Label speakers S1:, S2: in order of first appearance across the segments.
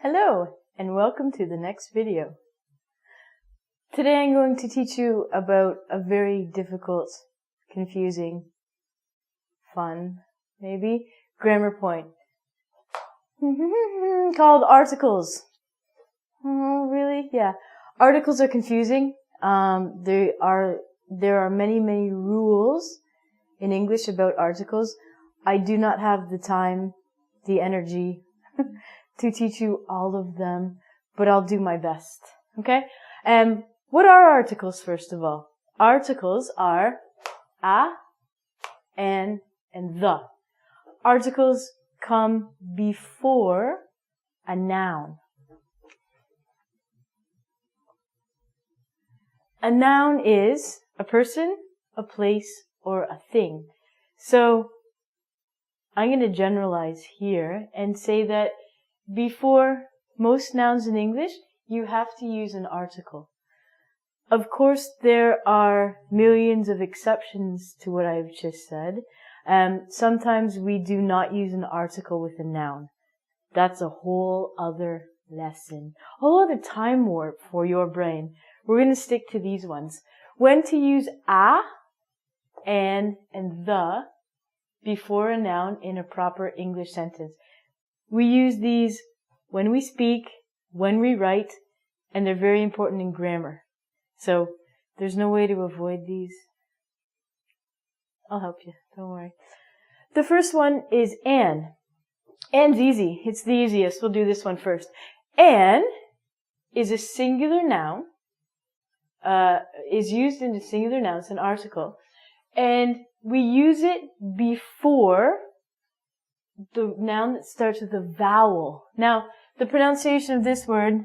S1: Hello, and welcome to the next video. Today I'm going to teach you about a very difficult, confusing, fun, maybe, grammar point called articles. Oh, really? Yeah. Articles are confusing. There are many rules in English about articles. I do not have the time, the energy to teach you all of them, but I'll do my best. Okay? What are articles, first of all? Articles are a, and the. Articles come before a noun. A noun is a person, a place, or a thing. So, I'm going to generalize here and say that before most nouns in English, you have to use an article. Of course, there are millions of exceptions to what I've just said. Sometimes we do not use an article with a noun. That's a whole other lesson. A whole other time warp for your brain. We're going to stick to these ones. When to use a, and the before a noun in a proper English sentence. We use these when we speak, when we write, and they're very important in grammar. So, there's no way to avoid these. I'll help you, don't worry. The first one is an. An's easy. It's the easiest. We'll do this one first. An is a singular noun, is used in a singular noun, it's an article, and we use it before the noun that starts with a vowel. Now, the pronunciation of this word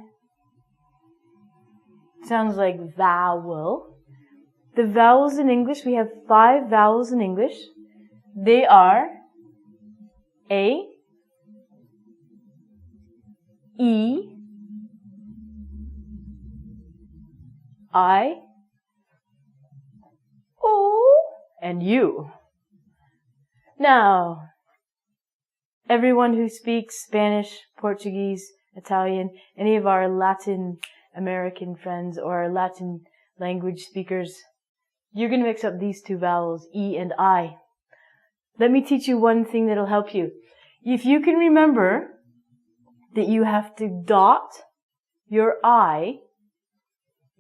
S1: sounds like vowel. The vowels in English, we have 5 vowels in English. They are A, E, I, O, and U. Now, everyone who speaks Spanish, Portuguese, Italian, any of our Latin American friends or Latin language speakers, you're going to mix up these 2 vowels, E and I. Let me teach you one thing that'll help you. If you can remember that you have to dot your I,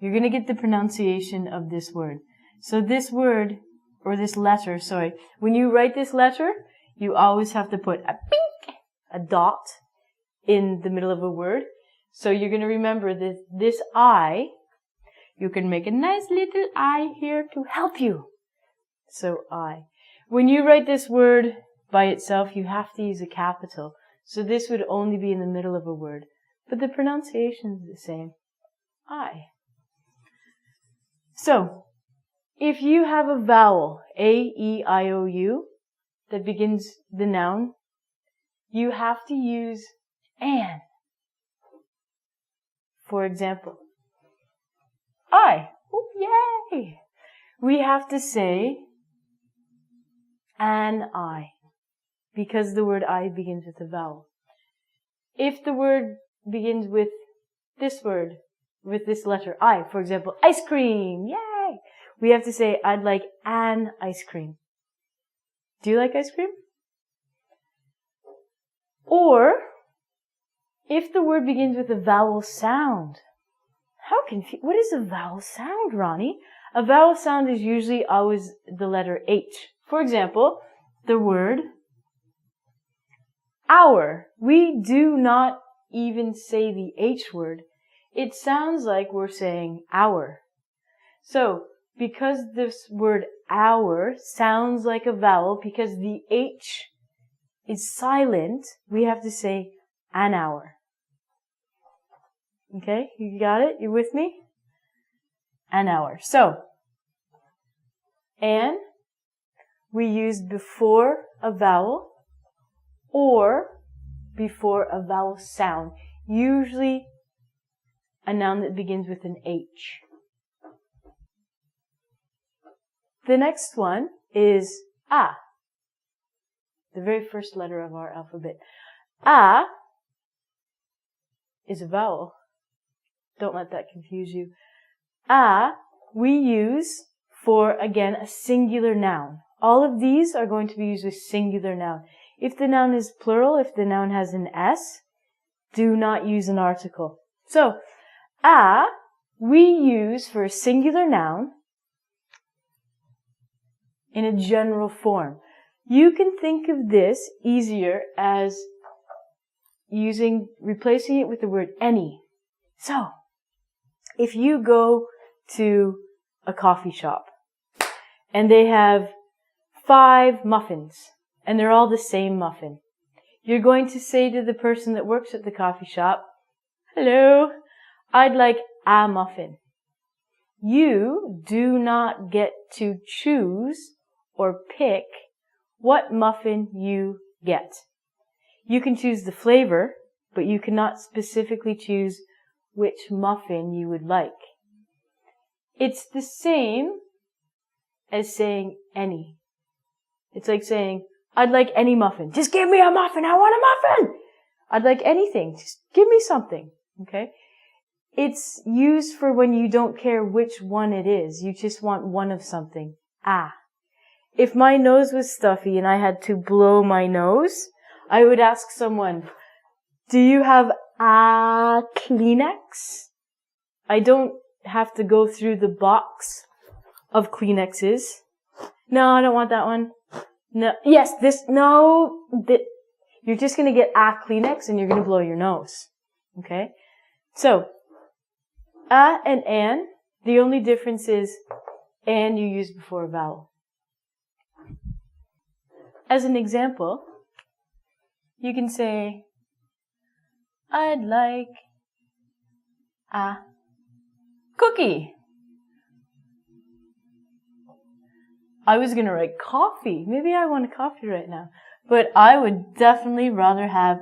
S1: you're going to get the pronunciation of this word. So this word, or this letter, sorry, when you write this letter, you always have to put a dot in the middle of a word. So you're going to remember that this I, you can make a nice little I here to help you. So I. When you write this word by itself, you have to use a capital. So this would only be in the middle of a word. But the pronunciation is the same. I. So, if you have a vowel, A, E, I, O, U, that begins the noun, you have to use an. For example, I. Oh, yay! We have to say an I, because the word I begins with a vowel. If the word begins with this word, with this letter I, for example, ice cream, yay! We have to say, I'd like an ice cream. Do you like ice cream? Or, if the word begins with a vowel sound, what is a vowel sound, Ronnie? A vowel sound is usually always the letter H. For example, the word hour. We do not even say the H word. It sounds like we're saying hour. So, because this word hour sounds like a vowel, because the H is silent, we have to say an hour. Okay, you got it? You with me? An hour. So, an we use before a vowel or before a vowel sound. Usually a noun that begins with an H. The next one is a, the very first letter of our alphabet. A is a vowel. Don't let that confuse you. A, we use for, again, a singular noun. All of these are going to be used with singular noun. If the noun is plural, if the noun has an S, do not use an article. So, a, we use for a singular noun in a general form. You can think of this easier as replacing it with the word any. So, if you go to a coffee shop and they have 5 muffins and they're all the same muffin, you're going to say to the person that works at the coffee shop, "Hello, I'd like a muffin." You do not get to choose or pick what muffin you get. You can choose the flavor, but you cannot specifically choose which muffin you would like. It's the same as saying any. It's like saying, "I'd like any muffin." Just give me a muffin. I want a muffin. I'd like anything. Just give me something. Okay? It's used for when you don't care which one it is. You just want one of something. Ah. If my nose was stuffy and I had to blow my nose, I would ask someone, "Do you have a Kleenex?" I don't have to go through the box of Kleenexes. "No, I don't want that one." "No, yes, this, no." You're just going to get a Kleenex and you're going to blow your nose. Okay? So, a and an, the only difference is and you use before a vowel. As an example, you can say, "I'd like a cookie." I was going to write coffee. Maybe I want a coffee right now. But I would definitely rather have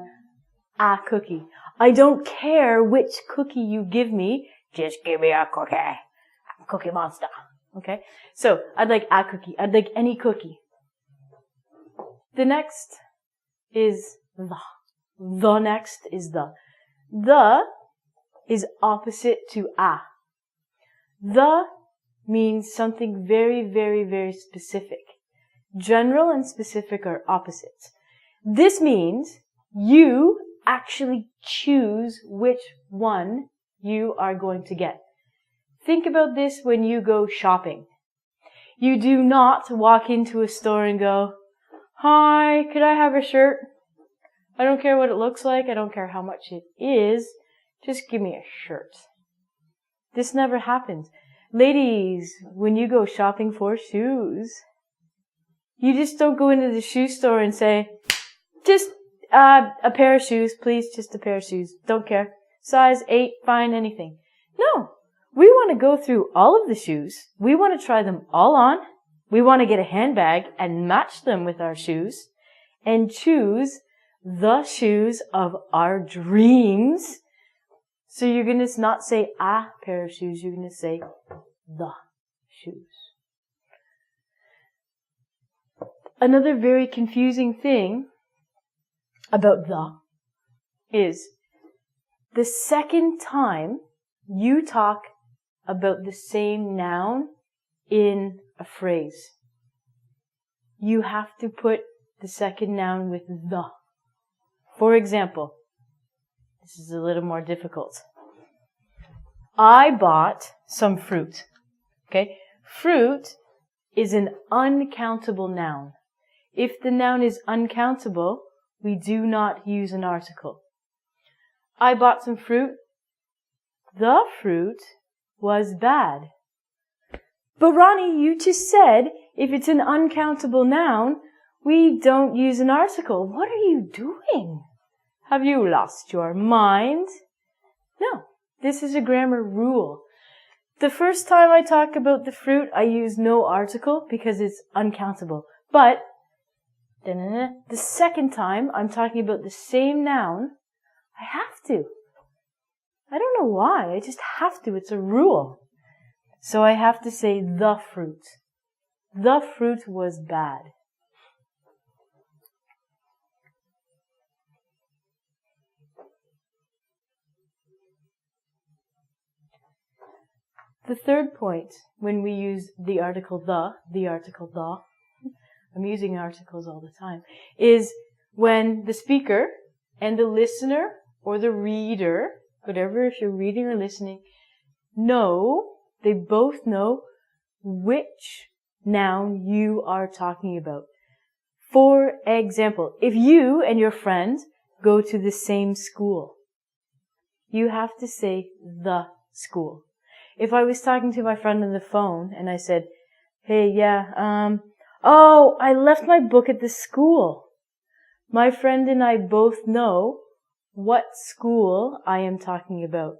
S1: a cookie. I don't care which cookie you give me. Just give me a cookie. I'm a Cookie Monster. Okay? So, I'd like a cookie. I'd like any cookie. The next is the. The next is the. The is opposite to a. The means something very, very, very specific. General and specific are opposites. This means you actually choose which one you are going to get. Think about this when you go shopping. You do not walk into a store and go, "Hi, could I have a shirt? I don't care what it looks like. I don't care how much it is. Just give me a shirt." This never happens. Ladies, when you go shopping for shoes, you just don't go into the shoe store and say, "Just a pair of shoes, please, just a pair of shoes. Don't care. Size 8, fine, anything." No. We want to go through all of the shoes. We want to try them all on. We want to get a handbag and match them with our shoes and choose the shoes of our dreams. So you're going to not say a pair of shoes. You're going to say the shoes. Another very confusing thing about the is the second time you talk about the same noun in a phrase, you have to put the second noun with the. For example, this is a little more difficult. I bought some fruit. Okay? Fruit is an uncountable noun. If the noun is uncountable, we do not use an article. I bought some fruit. The fruit was bad. But Ronnie, you just said if it's an uncountable noun, we don't use an article. What are you doing? Have you lost your mind? No, this is a grammar rule. The first time I talk about the fruit, I use no article because it's uncountable. But the second time I'm talking about the same noun, I have to. I don't know why. I just have to. It's a rule. So I have to say the fruit. The fruit was bad. The third point, when we use the article the, I'm using articles all the time, is when the speaker and the listener or the reader, whatever, if you're reading or listening, they both know which noun you are talking about. For example, if you and your friend go to the same school, you have to say the school. If I was talking to my friend on the phone and I said, hey, I left my book at the school. My friend and I both know what school I am talking about.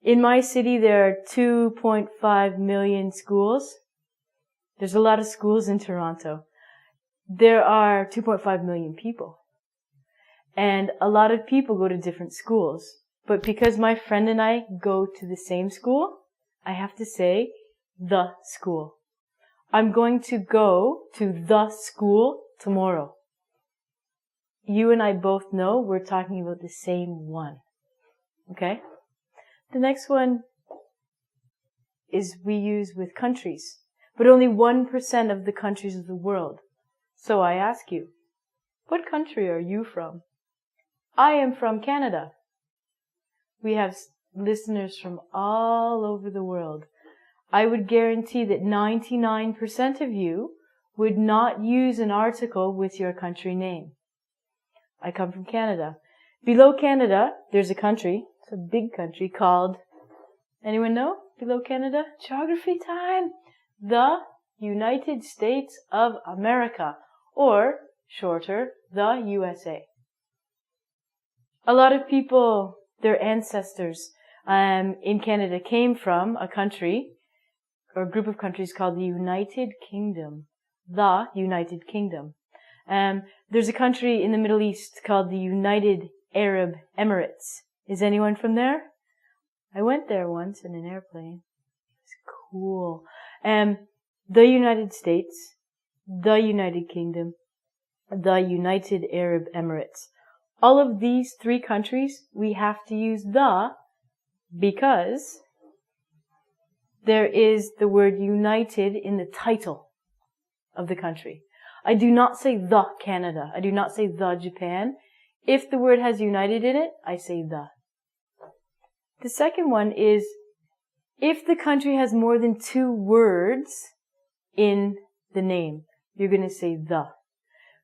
S1: In my city, there are 2.5 million schools. There's a lot of schools in Toronto. There are 2.5 million people. And a lot of people go to different schools. But because my friend and I go to the same school, I have to say the school. I'm going to go to the school tomorrow. You and I both know we're talking about the same one. Okay? The next one is we use with countries, but only 1% of the countries of the world. So I ask you, what country are you from? I am from Canada. We have listeners from all over the world. I would guarantee that 99% of you would not use an article with your country name. I come from Canada. Below Canada, there's a country. It's a big country called, anyone know? Below Canada? Geography time! The United States of America, or shorter, the USA. A lot of people, their ancestors in Canada came from a country, or a group of countries called the United Kingdom. The United Kingdom. There's a country in the Middle East called the United Arab Emirates. Is anyone from there? I went there once in an airplane. It's cool. The United States, the United Kingdom, the United Arab Emirates. All of these three countries, we have to use the because there is the word united in the title of the country. I do not say the Canada. I do not say the Japan. If the word has united in it, I say the. The second one is if the country has more than 2 words in the name, you're going to say the.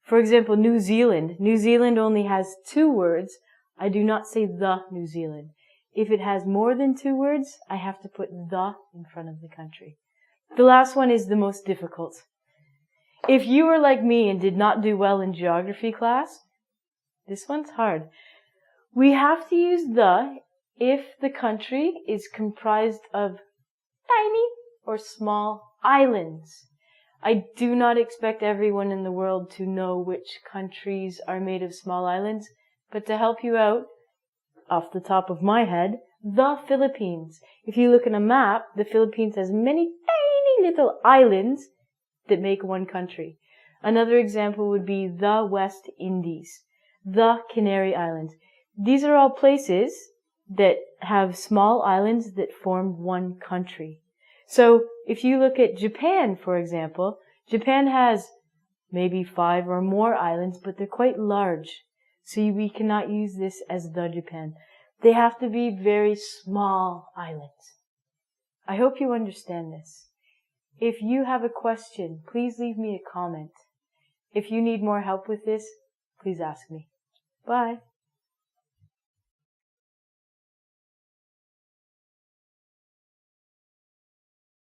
S1: For example, New Zealand. New Zealand only has 2 words. I do not say the New Zealand. If it has more than 2 words, I have to put the in front of the country. The last one is the most difficult. If you were like me and did not do well in geography class, this one's hard. We have to use the if the country is comprised of tiny or small islands. I do not expect everyone in the world to know which countries are made of small islands, but to help you out, off the top of my head, the Philippines. If you look at a map, the Philippines has many tiny little islands that make one country. Another example would be the West Indies, the Canary Islands. These are all places that have small islands that form one country. So if you look at Japan, for example, Japan has maybe 5 or more islands, but they're quite large. So we cannot use this as the Japan. They have to be very small islands. I hope you understand this. If you have a question, please leave me a comment. If you need more help with this, please ask me. Bye.